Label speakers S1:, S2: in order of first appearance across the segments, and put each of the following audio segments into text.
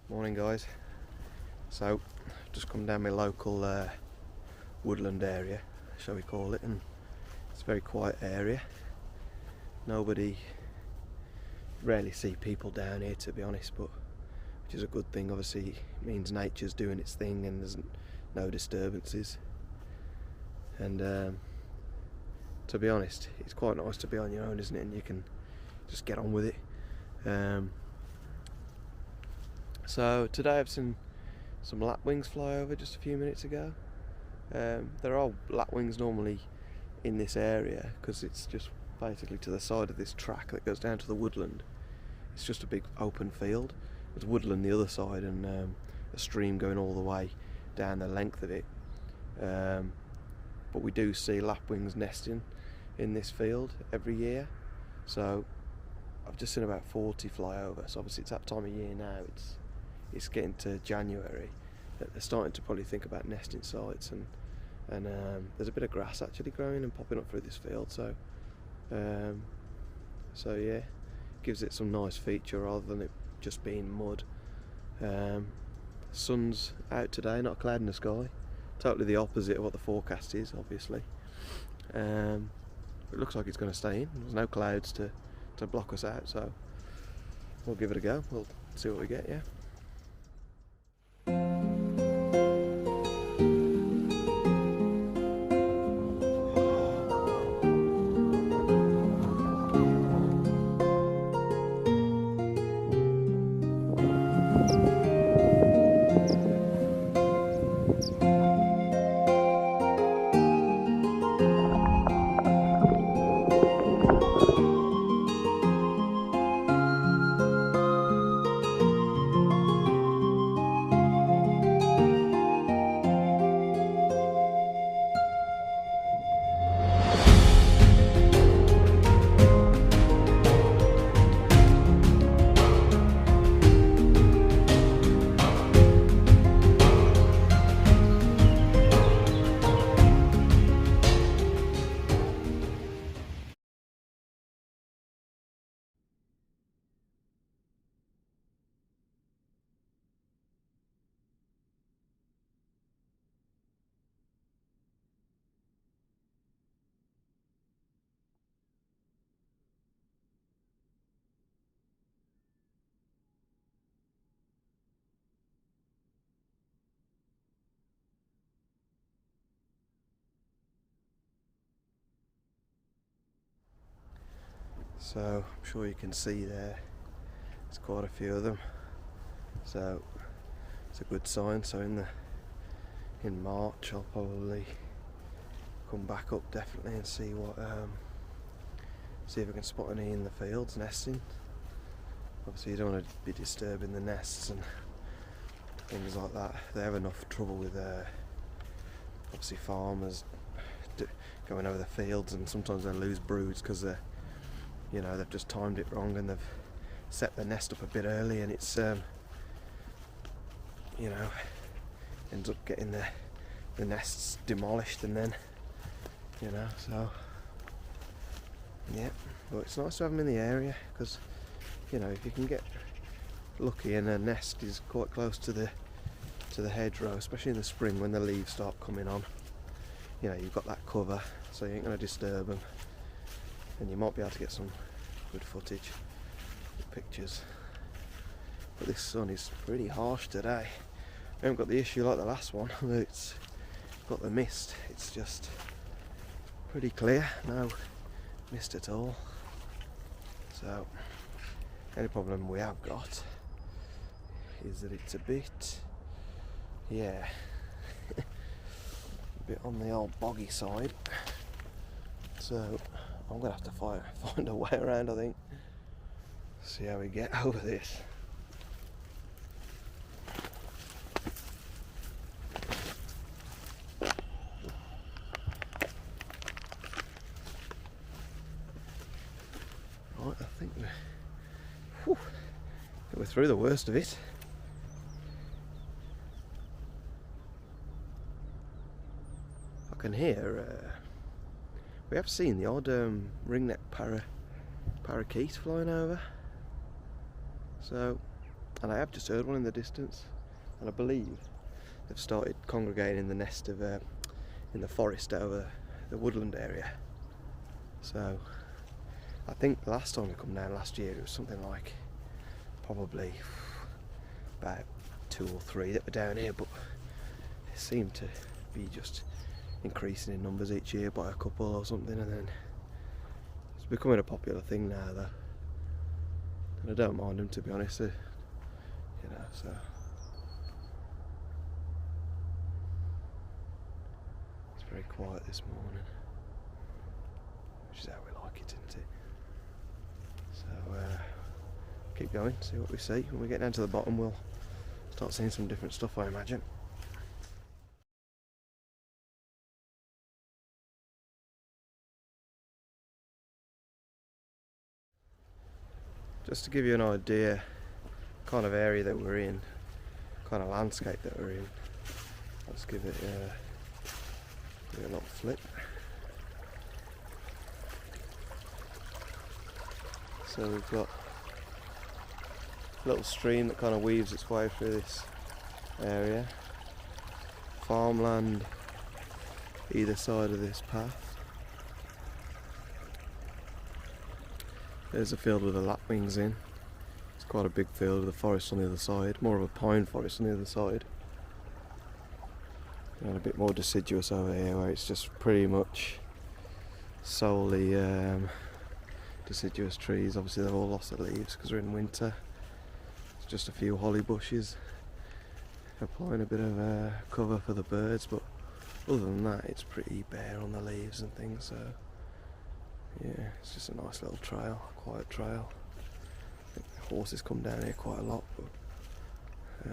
S1: Morning guys. So just come down my local woodland area, shall we call it, and it's a very quiet area. Rarely see people down here, to be honest, but which is a good thing. Obviously it means nature's doing its thing and there's no disturbances, and to be honest, it's quite nice to be on your own, isn't it, and you can just get on with it. So today I've seen some lapwings fly over just a few minutes ago. There are lapwings normally in this area because it's just basically to the side of this track that goes down to the woodland. It's just a big open field. There's woodland the other side and a stream going all the way down the length of it. But we do see lapwings nesting in this field every year. So I've just seen about 40 fly over. So obviously it's that time of year now. It's getting to January that they're starting to probably think about nesting sites, and there's a bit of grass actually growing and popping up through this field. So yeah, gives it some nice feature rather than it just being mud. Sun's out today, not a cloud in the sky. Totally the opposite of what the forecast is, obviously. It looks like it's going to stay in. There's no clouds to block us out, so we'll give it a go. We'll see what we get, yeah. So I'm sure you can see there, there's quite a few of them, so it's a good sign. So in March I'll probably come back up definitely and see if I can spot any in the fields nesting. Obviously you don't want to be disturbing the nests and things like that. They have enough trouble with obviously farmers going over the fields, and sometimes they lose broods because they've just timed it wrong and they've set the nest up a bit early, and it's ends up getting the nests demolished, and then so yeah. But it's nice to have them in the area because if you can get lucky and a nest is quite close to the hedgerow, especially in the spring when the leaves start coming on, you've got that cover, so you ain't going to disturb them, and you might be able to get some good footage, good pictures. But this sun is pretty harsh today. We haven't got the issue like the last one, it's got the mist. It's just pretty clear, no mist at all. So the only problem we have got is that it's a bit a bit on the old boggy side, so I'm gonna have to find a way around, I think. See how we get over this. Right, I think we're through the worst of it. I can hear we have seen the odd ringneck parakeet flying over, so and I have just heard one in the distance, and I believe they've started congregating in the nest of in the forest over the Woodland area. So I think the last time we come down last year it was something like probably about 2 or 3 that were down here, but it seemed to be just increasing in numbers each year by a couple or something, and then it's becoming a popular thing now though, and I don't mind them, to be honest, you know, so it's very quiet this morning, which is how we like it, isn't it? So keep going, see what we see. When we get down to the bottom we'll start seeing some different stuff, I imagine. Just to give you an idea, kind of area that we're in, kind of landscape that we're in, let's give it a little flip. So we've got a little stream that kind of weaves its way through this area, farmland either side of this path. There's a field with the lapwings in. It's quite a big field with a forest on the other side, more of a pine forest on the other side. And a bit more deciduous over here where it's just pretty much solely deciduous trees. Obviously they've all lost their leaves because we're in winter. It's just a few holly bushes applying a bit of cover for the birds, but other than that it's pretty bare on the leaves and things, so yeah, it's just a nice little trail, quiet trail. I think the horses come down here quite a lot, but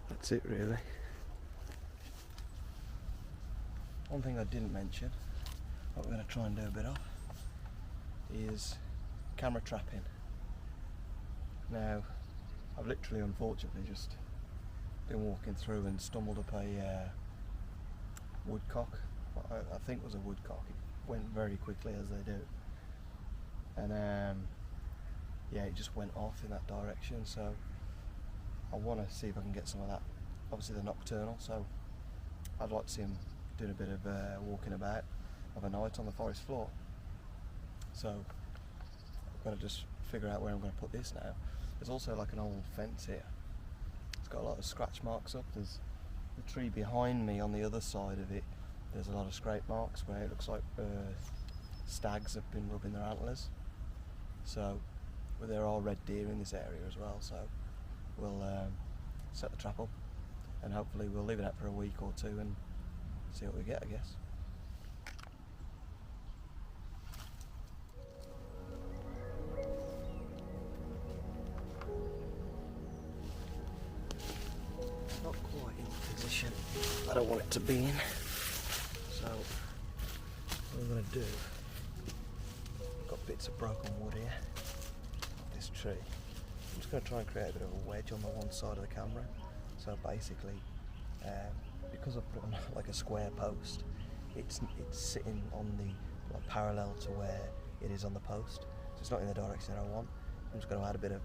S1: that's it really. One thing I didn't mention, what we're going to try and do a bit of, is camera trapping. Now, I've literally, unfortunately, just been walking through and stumbled up a woodcock. I think it was a woodcock. It went very quickly, as they do, and yeah, it just went off in that direction, so I want to see if I can get some of that. Obviously they're nocturnal, so I'd like to see them doing a bit of walking about of a night on the forest floor. So I've got to just figure out where I'm going to put this now. There's also like an old fence here. It's got a lot of scratch marks up. There's the tree behind me on the other side of it. There's a lot of scrape marks where it looks like stags have been rubbing their antlers. So, well, there are red deer in this area as well, so we'll set the trap up and hopefully we'll leave it out for a week or 2 and see what we get, I guess. Not quite in the position I don't want it to be in. So what I'm going to do, I've got bits of broken wood here, this tree. I'm just going to try and create a bit of a wedge on the one side of the camera. So basically, because I've put on like a square post, it's sitting on the parallel to where it is on the post. So it's not in the direction that I want. I'm just going to add a bit of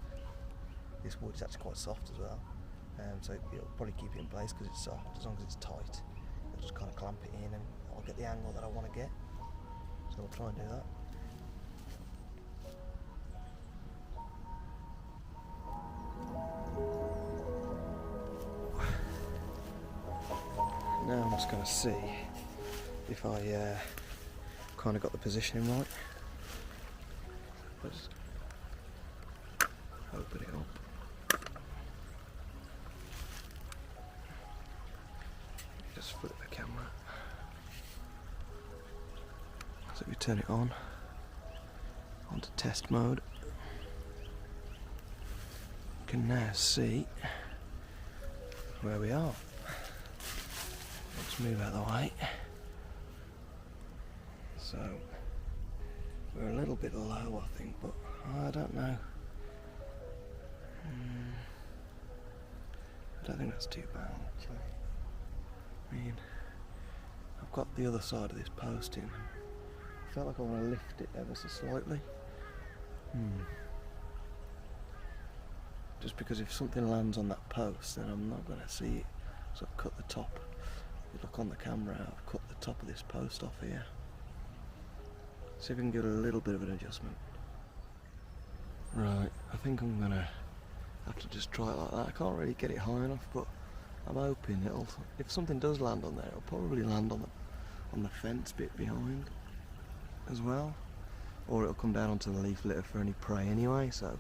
S1: this wood. It's actually quite soft as well, so it'll probably keep it in place because it's soft. As long as it's tight, I'll just kind of clamp it in and I'll get the angle that I want to get. So we'll try and do that. Now I'm just going to see if I kind of got the positioning right. Just open it up. Just flip the camera. So we turn it on onto test mode. You can now see where we are. Let's move out of the way. So we're a little bit low, I think, but I don't know. I don't think that's too bad actually. I mean, I've got the other side of this post in. I felt like I want to lift it ever so slightly. just because if something lands on that post then I'm not going to see it. So I've cut the top. If you look on the camera, I've cut the top of this post off here. See if we can give it a little bit of an adjustment. Right, I think I'm going to have to just try it like that. I can't really get it high enough, but I'm hoping it'll, if something does land on there, it'll probably land on the fence bit behind as well, or it'll come down onto the leaf litter for any prey anyway. So,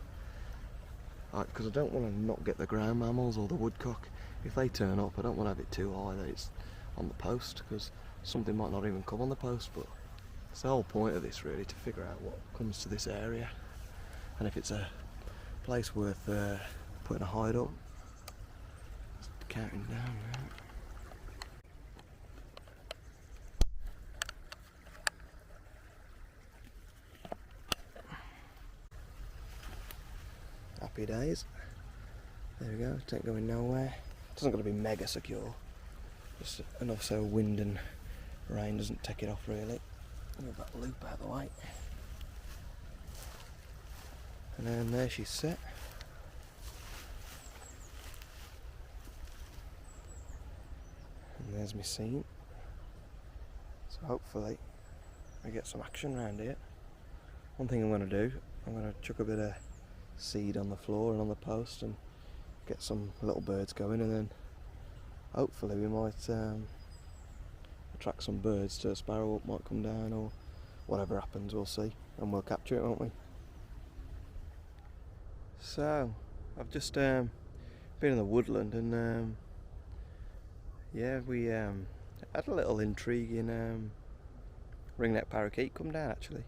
S1: because I don't want to not get the ground mammals or the woodcock. If they turn up, I don't want to have it too high that it's on the post, because something might not even come on the post. But it's the whole point of this, really, to figure out what comes to this area, and if it's a place worth putting a hide up. Just counting down, right? Happy days. There we go, it's not going nowhere. It's not going to be mega secure. Just enough so wind and rain doesn't take it off really. Move that loop out of the way. And then there she's set. And there's my scene. So hopefully I get some action around here. One thing I'm going to do, I'm going to chuck a bit of seed on the floor and on the post and get some little birds going, and then hopefully we might attract some birds. To a sparrow might come down, or whatever happens, we'll see, and we'll capture it, won't we? So I've just been in the woodland, and yeah, we had a little intriguing ringneck parakeet come down actually.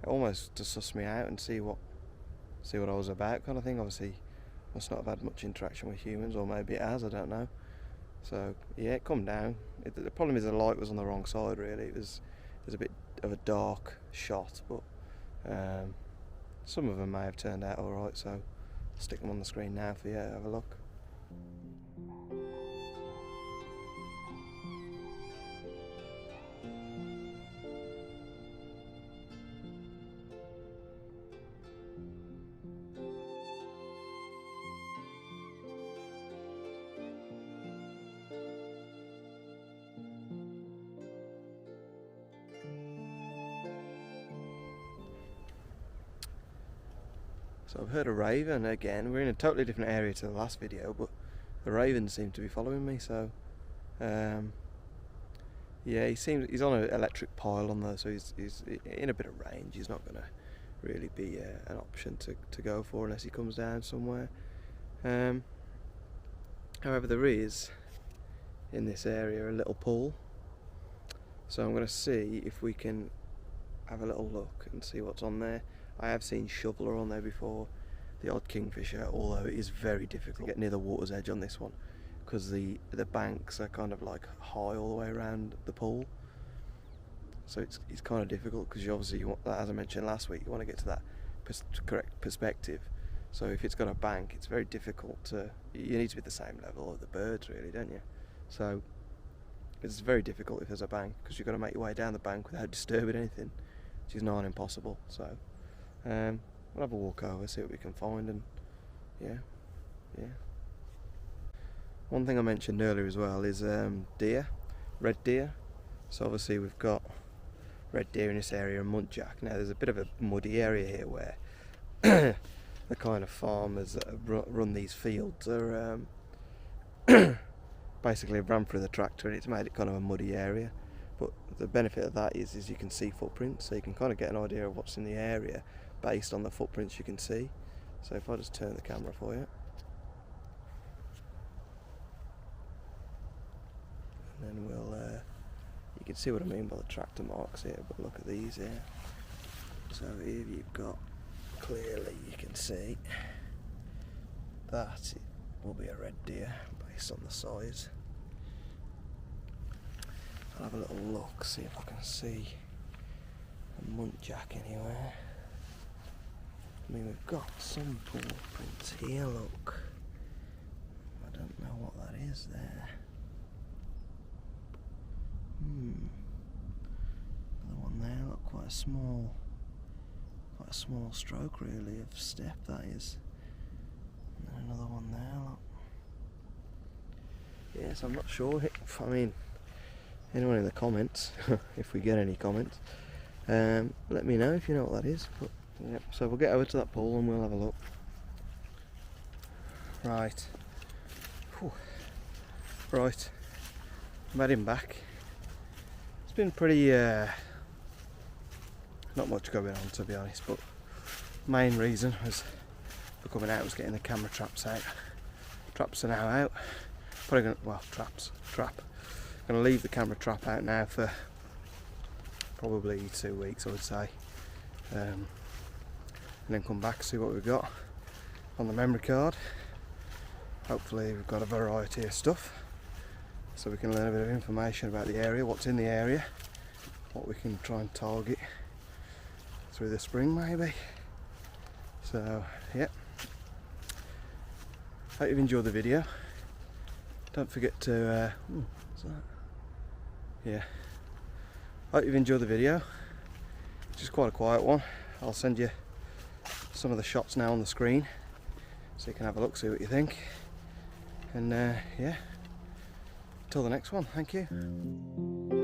S1: Almost to suss me out and see what I was about, kind of thing. Obviously must not have had much interaction with humans, or maybe it has, I don't know. So yeah, it come down. The problem is the light was on the wrong side really. It was a bit of a dark shot, but some of them may have turned out alright, so I'll stick them on the screen now for you to have a look. So I've heard a raven again. We're in a totally different area to the last video, but the ravens seem to be following me. So yeah, he's on an electric pile on there, so he's in a bit of range. He's not going to really be an option to go for unless he comes down somewhere. However, there is in this area a little pool, so I'm going to see if we can have a little look and see what's on there. I have seen shoveler on there before, the odd kingfisher, although it is very difficult to get near the water's edge on this one, because the banks are kind of like high all the way around the pool. So it's kind of difficult, because you obviously want, as I mentioned last week, you want to get to that correct perspective. So if it's got a bank, it's very difficult to, you need to be at the same level of the birds really, don't you? So it's very difficult if there's a bank, because you've got to make your way down the bank without disturbing anything, which is nigh impossible. So we'll have a walk over, see what we can find, and yeah. One thing I mentioned earlier as well is deer, red deer. So obviously we've got red deer in this area and muntjac. Now there's a bit of a muddy area here where the kind of farmers that have run these fields are basically run through the tractor, and it's made it kind of a muddy area. But the benefit of that is you can see footprints, so you can kind of get an idea of what's in the area based on the footprints you can see. So if I just turn the camera for you, and then we'll you can see what I mean by the tractor marks here, but look at these here. So here you've got, clearly you can see that it will be a red deer based on the size. I'll have a little look, see if I can see a muntjac anywhere. I mean, we've got some paw prints here, look. I don't know what that is there. Another one there, look, quite a small stroke really of step, that is. And then another Yes, I'm not sure. I mean, anyone in the comments, if we get any comments, let me know if you know what that is. But yeah, so we'll get over to that pool and we'll have a look. Right. Whew. Right. I'm heading back. It's been pretty not much going on, to be honest, but main reason was for coming out was getting the camera traps out. Traps are now out. Probably gonna, well, trap. Gonna leave the camera trap out now for probably 2 weeks, I would say, and then come back, see what we've got on the memory card. Hopefully we've got a variety of stuff, so we can learn a bit of information about the area, what's in the area, what we can try and target through the spring maybe. So yeah, hope you've enjoyed the video. Don't forget to what's that? Yeah, hope you've enjoyed the video. It's just quite a quiet one. I'll send you some of the shots now on the screen so you can have a look, see what you think, and yeah, till the next one, thank you.